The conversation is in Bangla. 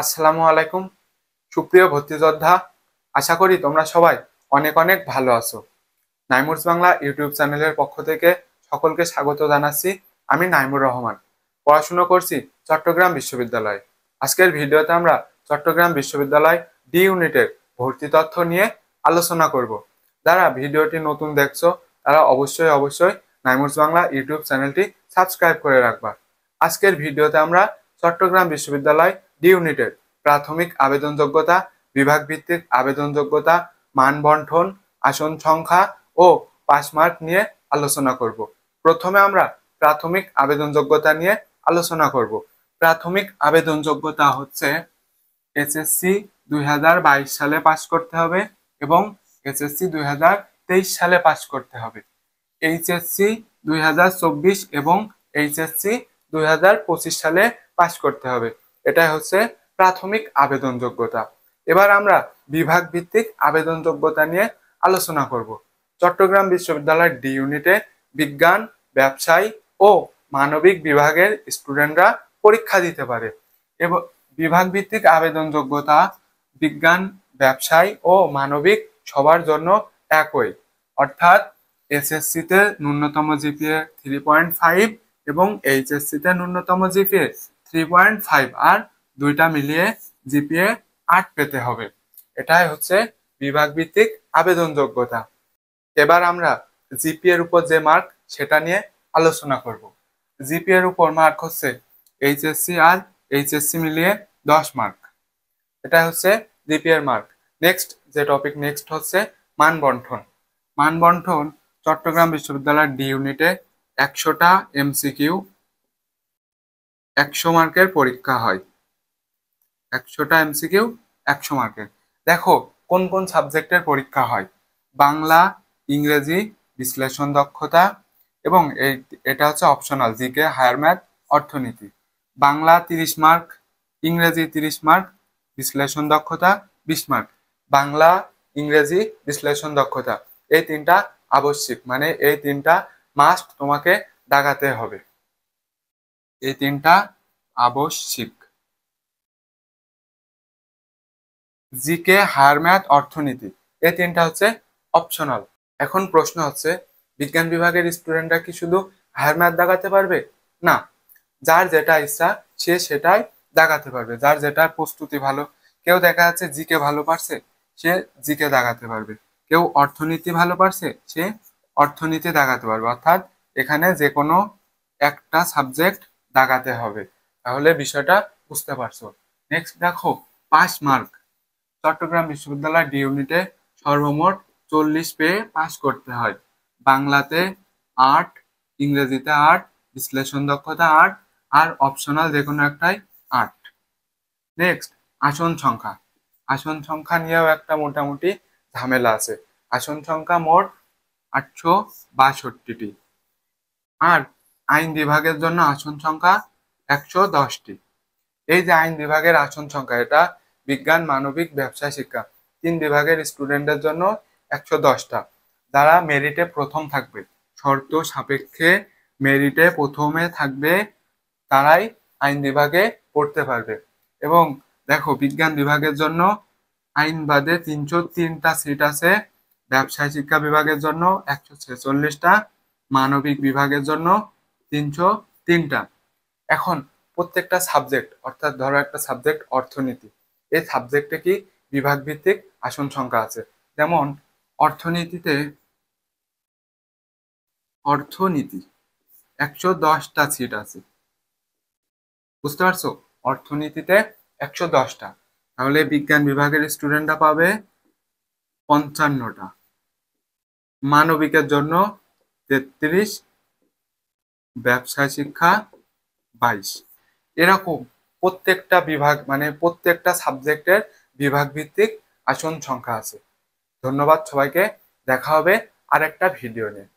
আসসালামু আলাইকুম সুপ্রিয় ভর্তি যোদ্ধা, আশা করি তোমরা সবাই অনেক অনেক ভালো আছো। নাইমুরস বাংলা ইউটিউব চ্যানেলের পক্ষ থেকে সকলকে স্বাগত জানাচ্ছি। আমি নাইমুর রহমান, পড়াশোনা করছি চট্টগ্রাম বিশ্ববিদ্যালয়ে। আজকের ভিডিওতে আমরা চট্টগ্রাম বিশ্ববিদ্যালয় ডি ইউনিটের ভর্তি তথ্য নিয়ে আলোচনা করব। যারা ভিডিওটি নতুন দেখছো তারা অবশ্যই নাইমুরস বাংলা ইউটিউব চ্যানেলটি সাবস্ক্রাইব করে রাখবা। আজকের ভিডিওতে আমরা চট্টগ্রাম বিশ্ববিদ্যালয় ডি ইউনিটের প্রাথমিক আবেদন যোগ্যতা, বিভাগ ভিত্তিক আবেদন যোগ্যতা, মান বন্টন, আসন সংখ্যা ও পাস মার্ক নিয়ে আলোচনা করব। প্রথমে আমরা প্রাথমিক আবেদন যোগ্যতা নিয়ে আলোচনা করব। প্রাথমিক আবেদন যোগ্যতা হচ্ছে এসএসসি 2022 সালে পাস করতে হবে এবং এসএসসি 2023 সালে পাস করতে হবে। এইচএসসি 2024 এবং এইচএসসি 2025 সালে পাস করতে হবে। এটাই হচ্ছে প্রাথমিক আবেদন যোগ্যতা। এবার আমরা বিভাগ ভিত্তিক আবেদন যোগ্যতা নিয়ে আলোচনা করব। চট্টগ্রাম বিশ্ববিদ্যালয়ের ডি ইউনিটে বিজ্ঞান, ব্যবসায় ও মানবিক বিভাগের স্টুডেন্টরা পরীক্ষা দিতে পারে। এবং বিভাগ ভিত্তিক আবেদন যোগ্যতা বিজ্ঞান, ব্যবসায় ও মানবিক সবার জন্য একই, অর্থাৎ এসএসসি তে ন্যূনতম জিপিএ 3.5 এবং এইচএসসি তে ন্যূনতম জিপিএ 3.5 আর দুইটা মিলিয়ে জিপিএ 8 পেতে হবে। এটাই হচ্ছে বিভাগ ভিত্তিক আবেদন যোগ্যতা। এবার আমরা জিপিএ এর উপর যে মার্ক সেটা নিয়ে আলোচনা করব। জিপিএ এর উপর মার্ক হচ্ছে এইচএসসি আর এইচএসসি মিলিয়ে 10 মার্ক। এটা হচ্ছে জিপিএ এর মার্ক। নেক্সট হচ্ছে মান বন্টন। মান বন্টন চট্টগ্রাম বিশ্ববিদ্যালয়ের ডি ইউনিটে 100টা এমসিকিউ 100 মার্কের পরীক্ষা হয়। 100টা এমসিকিউ 100 মার্কের। দেখো কোন কোন সাবজেক্টের পরীক্ষা হয়: বাংলা, ইংরেজি, বিশ্লেষণ দক্ষতা এবং এটা হচ্ছে অপশনাল, জিকে, হায়ার ম্যাথ, অর্থনীতি। বাংলা 30 মার্ক, ইংরেজি 30 মার্ক, বিশ্লেষণ দক্ষতা 20 মার্ক। বাংলা, ইংরেজি, বিশ্লেষণ দক্ষতা এই তিনটা আবশ্যিক, মানে এই তিনটা মাস্ট তোমাকে দাগাতে হবে। এই তিনটা আবশ্যিক। জিকে, হায়ার ম্যাথ, অর্থনীতি এই তিনটা হচ্ছে অপশনাল। এখন প্রশ্ন হচ্ছে, বিজ্ঞান বিভাগের স্টুডেন্টরা কি শুধু হায়ার ম্যাথ দাগাতে পারবে? না, যার যেটা ইচ্ছা সে সেটাই দাগাতে পারবে। যার যেটা প্রস্তুতি ভালো, কেউ দেখা যাচ্ছে জিকে ভালো পারছে, সে জিকে দাগাতে পারবে। কেউ অর্থনীতি ভালো পারছে, সে অর্থনীতি দাগাতে পারবে। অর্থাৎ এখানে যে কোনো একটা সাবজেক্ট দাগাতে হবে। তাহলে বিষয়টা বুঝতে পারছো। নেক্সট দেখো পাস মার্ক। চট্টগ্রাম বিশ্ববিদ্যালয় ডি ইউনিটে সর্বমোট 40 পেয়ে পাস করতে হয়। বাংলাতে 8, ইংরেজিতে 8, বিশ্লেষণ দক্ষতা 8 আর অপশনাল যে কোনো একটাই 8। নেক্সট আসন সংখ্যা। আসন সংখ্যা নিয়েও একটা মোটামুটি ঝামেলা আছে। আসন সংখ্যা মোট 862টি। আর আইন বিভাগের জন্য আসন সংখ্যা 110টি। এই যে আইন বিভাগের আসন সংখ্যা, এটা বিজ্ঞান, মানবিক, ব্যবসায়, শিক্ষা 3 বিভাগের স্টুডেন্টদের জন্য 110টা। যারা মেরিটে প্রথম থাকবে, শর্ত সাপেক্ষে মেরিটে প্রথমে থাকবে, তারাই আইন বিভাগে পড়তে পারবে। এবং দেখো বিজ্ঞান বিভাগের জন্য আইন বাদে 303টা সিট আছে, ব্যবসায় শিক্ষা বিভাগের জন্য 146টা, মানবিক বিভাগের জন্য 303টা। এখন প্রত্যেকটা সাবজেক্ট, অর্থাৎ ধরো একটা সাবজেক্ট অর্থনীতি, এই সাবজেক্টে কি বিভাগ ভিত্তিক আসন সংখ্যা আছে। যেমন অর্থনীতি 110টা সিট আছে, বুঝতে পারছো? অর্থনীতিতে 110টা, তাহলে বিজ্ঞান বিভাগের স্টুডেন্টরা পাবে 55টা, মানবিকের জন্য 33, ব্যবসায় শিক্ষা 22। এরকম প্রত্যেকটা বিভাগ, মানে প্রত্যেকটা সাবজেক্টের বিভাগ ভিত্তিক আসন সংখ্যা আছে। ধন্যবাদ সবাইকে, দেখা হবে আরেকটা ভিডিও নিয়ে।